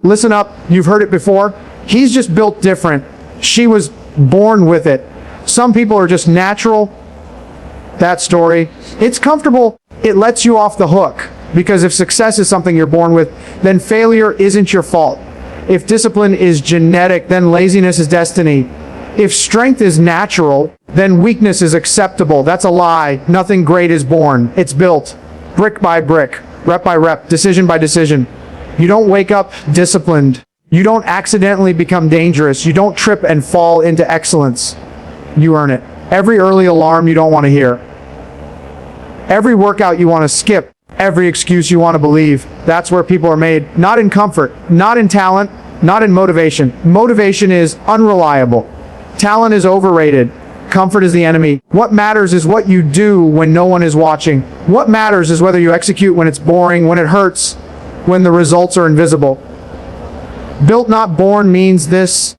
Listen up, you've heard it before. He's just built different. She was born with it. Some people are just natural. That story. It's comfortable. It lets you off the hook. Because if success is something you're born with, then failure isn't your fault. If discipline is genetic, then laziness is destiny. If strength is natural, then weakness is acceptable. That's a lie. Nothing great is born. It's built. Brick by brick, rep by rep, decision by decision. You don't wake up disciplined. You don't accidentally become dangerous. You don't trip and fall into excellence. You earn it. Every early alarm you don't want to hear. Every workout you want to skip. Every excuse you want to believe. That's where people are made. Not in comfort, not in talent, not in motivation. Motivation is unreliable. Talent is overrated. Comfort is the enemy. What matters is what you do when no one is watching. What matters is whether you execute when it's boring, when it hurts, when the results are invisible. Built not born means this.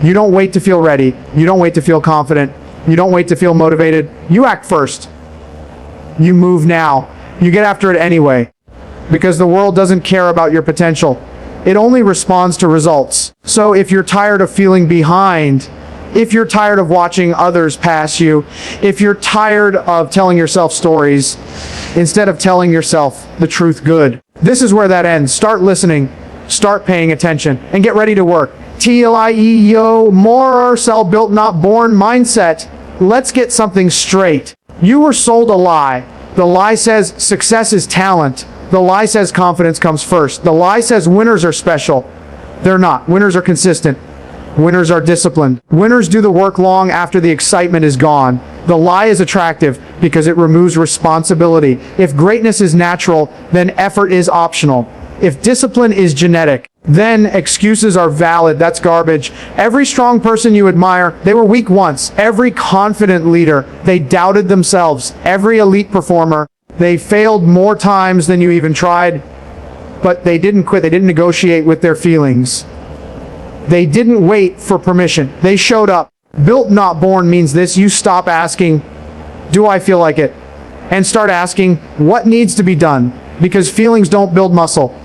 You don't wait to feel ready. You don't wait to feel confident. You don't wait to feel motivated. You act first. You move now. You get after it anyway. Because the world doesn't care about your potential. It only responds to results. So if you're tired of feeling behind, if you're tired of watching others pass you, if you're tired of telling yourself stories instead of telling yourself the truth, good. This is where that ends. Start listening, start paying attention, and get ready to work. TLIEO, more sell built not born mindset. Let's get something straight. You were sold a lie. The lie says success is talent. The lie says confidence comes first. The lie says winners are special. They're not. Winners are consistent. Winners are disciplined. Winners do the work long after the excitement is gone. The lie is attractive because it removes responsibility. If greatness is natural, then effort is optional. If discipline is genetic, then excuses are valid. That's garbage. Every strong person you admire, they were weak once. Every confident leader, they doubted themselves. Every elite performer, they failed more times than you even tried. But they didn't quit. They didn't negotiate with their feelings. They didn't wait for permission. They showed up. Built not born means this. You stop asking, do I feel like it? And start asking, what needs to be done? Because feelings don't build muscle.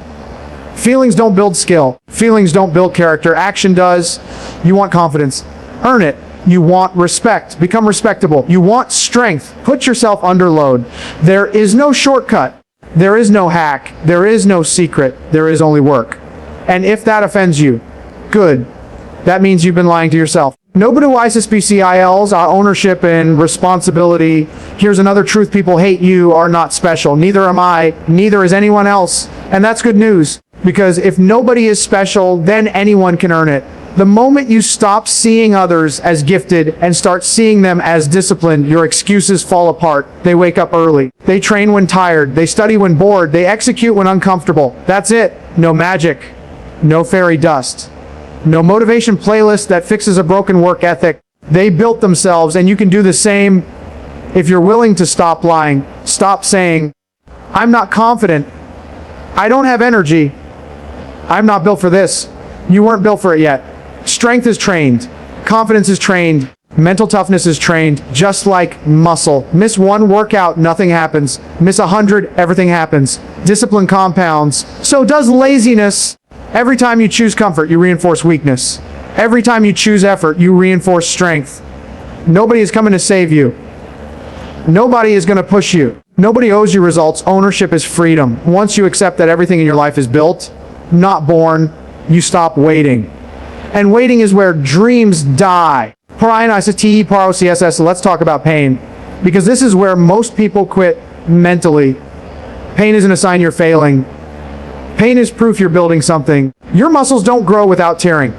Feelings don't build skill. Feelings don't build character. Action does. You want confidence. Earn it. You want respect. Become respectable. You want strength. Put yourself under load. There is no shortcut. There is no hack. There is no secret. There is only work. And if that offends you, good. That means you've been lying to yourself. Nobody wisest BCILs, ownership and responsibility. Here's another truth: people hate you are not special. Neither am I. Neither is anyone else. And that's good news. Because if nobody is special, then anyone can earn it. The moment you stop seeing others as gifted and start seeing them as disciplined, your excuses fall apart. They wake up early. They train when tired. They study when bored. They execute when uncomfortable. That's it. No magic. No fairy dust. No motivation playlist that fixes a broken work ethic. They built themselves, and you can do the same if you're willing to stop lying. Stop saying, I'm not confident. I don't have energy. I'm not built for this. You weren't built for it yet. Strength is trained. Confidence is trained. Mental toughness is trained, just like muscle. Miss one workout, nothing happens. Miss 100, everything happens. Discipline compounds. So does laziness. Every time you choose comfort, you reinforce weakness. Every time you choose effort, you reinforce strength. Nobody is coming to save you. Nobody is going to push you. Nobody owes you results. Ownership is freedom. Once you accept that everything in your life is built, not born, you stop waiting. And waiting is where dreams die. Let's talk about pain. Because this is where most people quit mentally. Pain isn't a sign you're failing. Pain is proof you're building something. Your muscles don't grow without tearing.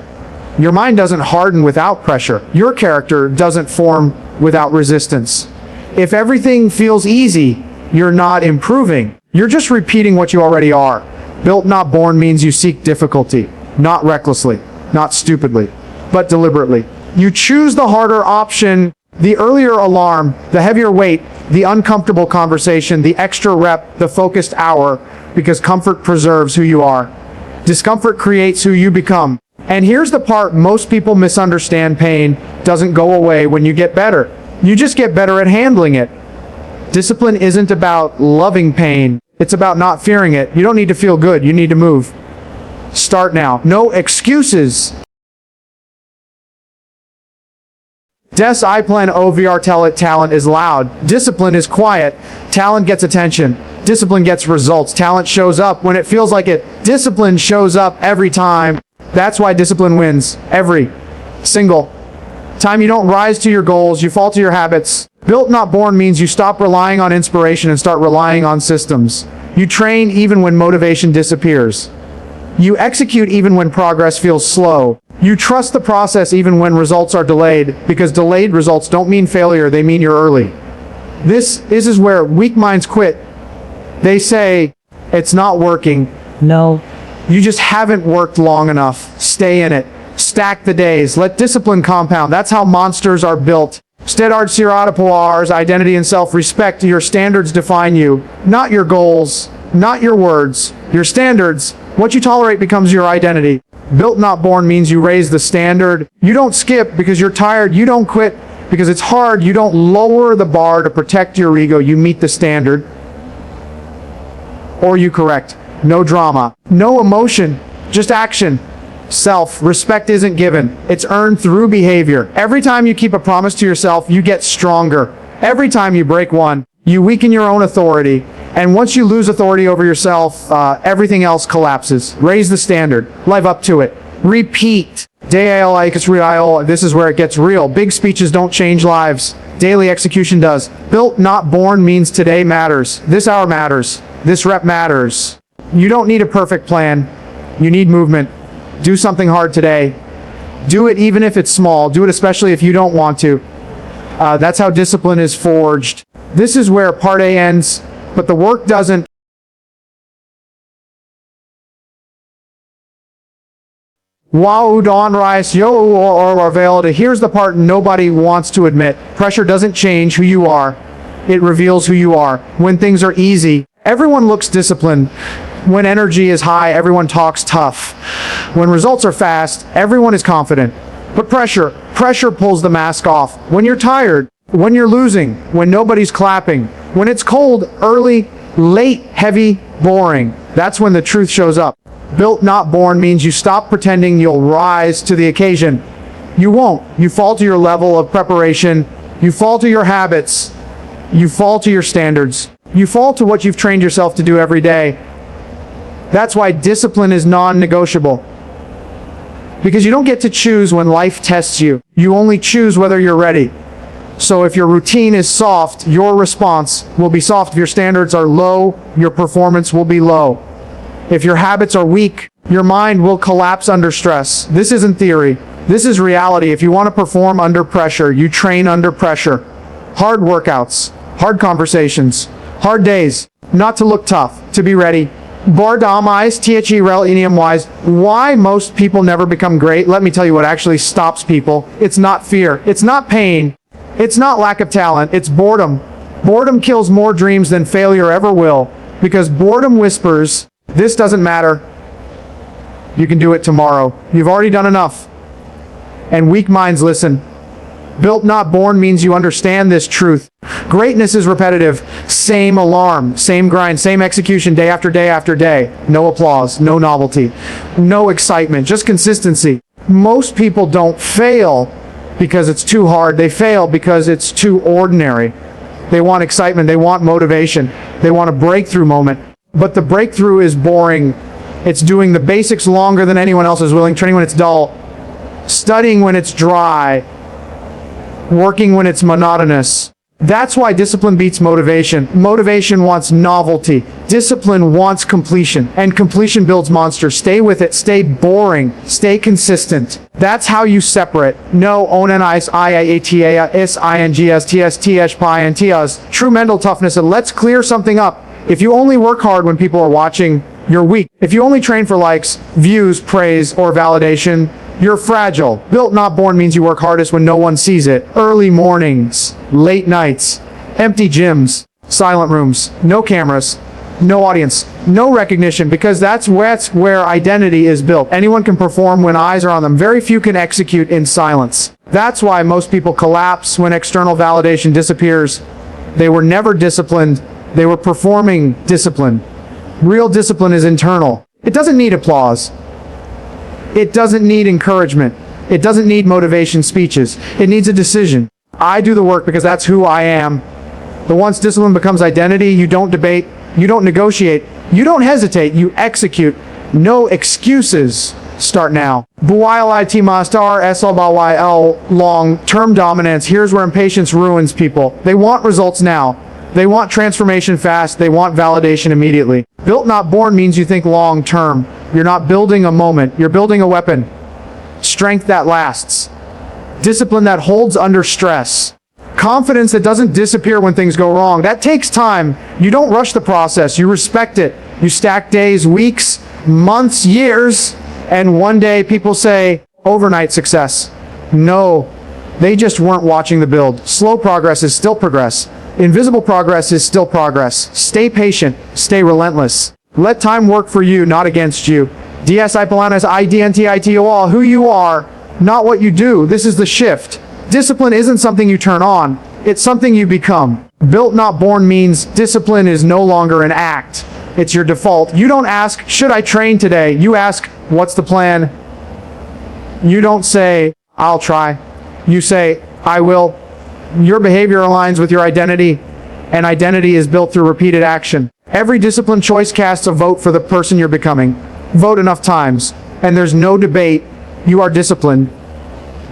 Your mind doesn't harden without pressure. Your character doesn't form without resistance. If everything feels easy, you're not improving. You're just repeating what you already are. Built not born means you seek difficulty, not recklessly, not stupidly, but deliberately. You choose the harder option, the earlier alarm, the heavier weight, the uncomfortable conversation, the extra rep, the focused hour, because comfort preserves who you are. Discomfort creates who you become. And here's the part most people misunderstand: pain doesn't go away when you get better. You just get better at handling it. Discipline isn't about loving pain. It's about not fearing it. You don't need to feel good. You need to move. Start now. No excuses. Des I plan OVR talent is loud. Discipline is quiet. Talent gets attention. Discipline gets results. Talent shows up when it feels like it. Discipline shows up every time. That's why discipline wins. Every single time. You don't rise to your goals, you fall to your habits. Built not born means you stop relying on inspiration and start relying on systems. You train even when motivation disappears. You execute even when progress feels slow. You trust the process even when results are delayed, because delayed results don't mean failure, they mean you're early. This is where weak minds quit. They say, it's not working. No. You just haven't worked long enough. Stay in it. Stack the days. Let discipline compound. That's how monsters are built. Steadard Siratapoar's identity and self-respect. Your standards define you, not your goals, not your words. Your standards. What you tolerate becomes your identity. Built not born means you raise the standard. You don't skip because you're tired. You don't quit because it's hard. You don't lower the bar to protect your ego. You meet the standard. Or you correct. No drama. No emotion. Just action. Self-respect isn't given. It's earned through behavior. Every time you keep a promise to yourself, you get stronger. Every time you break one, you weaken your own authority. And once you lose authority over yourself, everything else collapses. Raise the standard. Live up to it. Repeat. This is where it gets real. Big speeches don't change lives. Daily execution does. Built not born means today matters. This hour matters. This rep matters. You don't need a perfect plan. You need movement. Do something hard today. Do it even if it's small. Do it especially if you don't want to. That's how discipline is forged. This is where part A ends, but the work doesn't. Wow, Don Rice, yo, or Velda. Here's the part nobody wants to admit. Pressure doesn't change who you are. It reveals who you are. When things are easy, everyone looks disciplined. When energy is high, everyone talks tough. When results are fast, everyone is confident. But pressure pulls the mask off. When you're tired, when you're losing, when nobody's clapping, when it's cold, early, late, heavy, boring, that's when the truth shows up. Built not born means you stop pretending you'll rise to the occasion. You won't. You fall to your level of preparation. You fall to your habits. You fall to your standards. You fall to what you've trained yourself to do every day. That's why discipline is non-negotiable. Because you don't get to choose when life tests you. You only choose whether you're ready. So if your routine is soft, your response will be soft. If your standards are low, your performance will be low. If your habits are weak, your mind will collapse under stress. This isn't theory. This is reality. If you want to perform under pressure, you train under pressure. Hard workouts, hard conversations, hard days. Not to look tough, to be ready. Bardamais, THEREL, wise. Why most people never become great? Let me tell you what actually stops people. It's not fear. It's not pain. It's not lack of talent. It's boredom. Boredom kills more dreams than failure ever will. Because boredom whispers, this doesn't matter. You can do it tomorrow. You've already done enough. And weak minds listen. Built not born means you understand this truth. Greatness is repetitive. Same alarm, same grind, same execution day after day after day. No applause, no novelty, no excitement, just consistency. Most people don't fail because it's too hard. They fail because it's too ordinary. They want excitement. They want motivation. They want a breakthrough moment. But the breakthrough is boring. It's doing the basics longer than anyone else is willing, training when it's dull, studying when it's dry, working when it's monotonous. That's why discipline beats motivation. Motivation wants novelty. Discipline wants completion. And completion builds monsters. Stay with it. Stay boring. Stay consistent. That's how you separate. No onenice IATA INGS TS true mental toughness. And let's clear something up. If you only work hard when people are watching, you're weak. If you only train for likes, views, praise, or validation, you're fragile. Built not born means you work hardest when no one sees it. Early mornings, late nights, empty gyms, silent rooms, no cameras, no audience, no recognition, because that's where identity is built. Anyone can perform when eyes are on them. Very few can execute in silence. That's why most people collapse when external validation disappears. They were never disciplined. They were performing discipline. Real discipline is internal. It doesn't need applause. It doesn't need encouragement. It doesn't need motivation speeches. It needs a decision. I do the work because that's who I am. But once discipline becomes identity, you don't debate, you don't negotiate, you don't hesitate, you execute. No excuses. Start now. BYLIT Mastar SLBYL long-term dominance. Here's where impatience ruins people. They want results now. They want transformation fast. They want validation immediately. Built not born means you think long-term. You're not building a moment. You're building a weapon. Strength that lasts. Discipline that holds under stress. Confidence that doesn't disappear when things go wrong. That takes time. You don't rush the process. You respect it. You stack days, weeks, months, years, and one day people say, overnight success. No, they just weren't watching the build. Slow progress is still progress. Invisible progress is still progress. Stay patient. Stay relentless. Let time work for you, not against you. DSI Polanas IDNTITOL, who you are, not what you do. This is the shift. Discipline isn't something you turn on. It's something you become. Built not born means discipline is no longer an act. It's your default. You don't ask, should I train today? You ask, what's the plan? You don't say, I'll try. You say, I will. Your behavior aligns with your identity, and identity is built through repeated action. Every disciplined choice casts a vote for the person you're becoming. Vote enough times, and there's no debate. You are disciplined.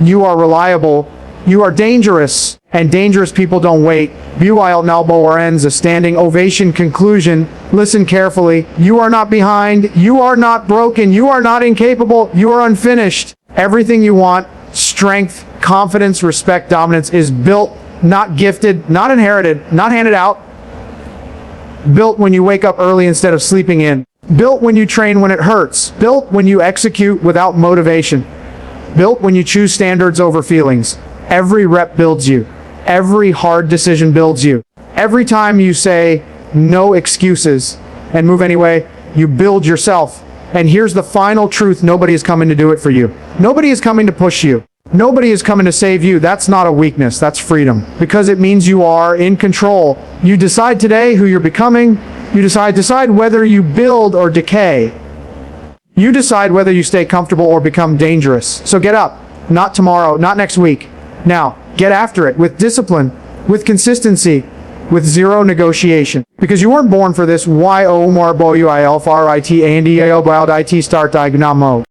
You are reliable. You are dangerous, and dangerous people don't wait. BYL Nalbo or ends a standing ovation conclusion. Listen carefully. You are not behind. You are not broken. You are not incapable. You are unfinished. Everything you want, strength, confidence, respect, dominance is built, not gifted, not inherited, not handed out. Built when you wake up early instead of sleeping in. Built when you train when it hurts. Built when you execute without motivation. Built when you choose standards over feelings. Every rep builds you. Every hard decision builds you. Every time you say no excuses and move anyway, you build yourself. And here's the final truth: nobody is coming to do it for you. Nobody is coming to push you. Nobody is coming to save you. That's not a weakness, that's freedom. Because it means you are in control. You decide today who you're becoming. You decide whether you build or decay. You decide whether you stay comfortable or become dangerous. So get up. Not tomorrow, not next week. Now, get after it with discipline, with consistency, with zero negotiation. Because you weren't born for this. Y-O-M-R-B-O-U-I-L-F-R-I-T-A-N-D-A-O-B-I-L-D-I-T start diagnamo.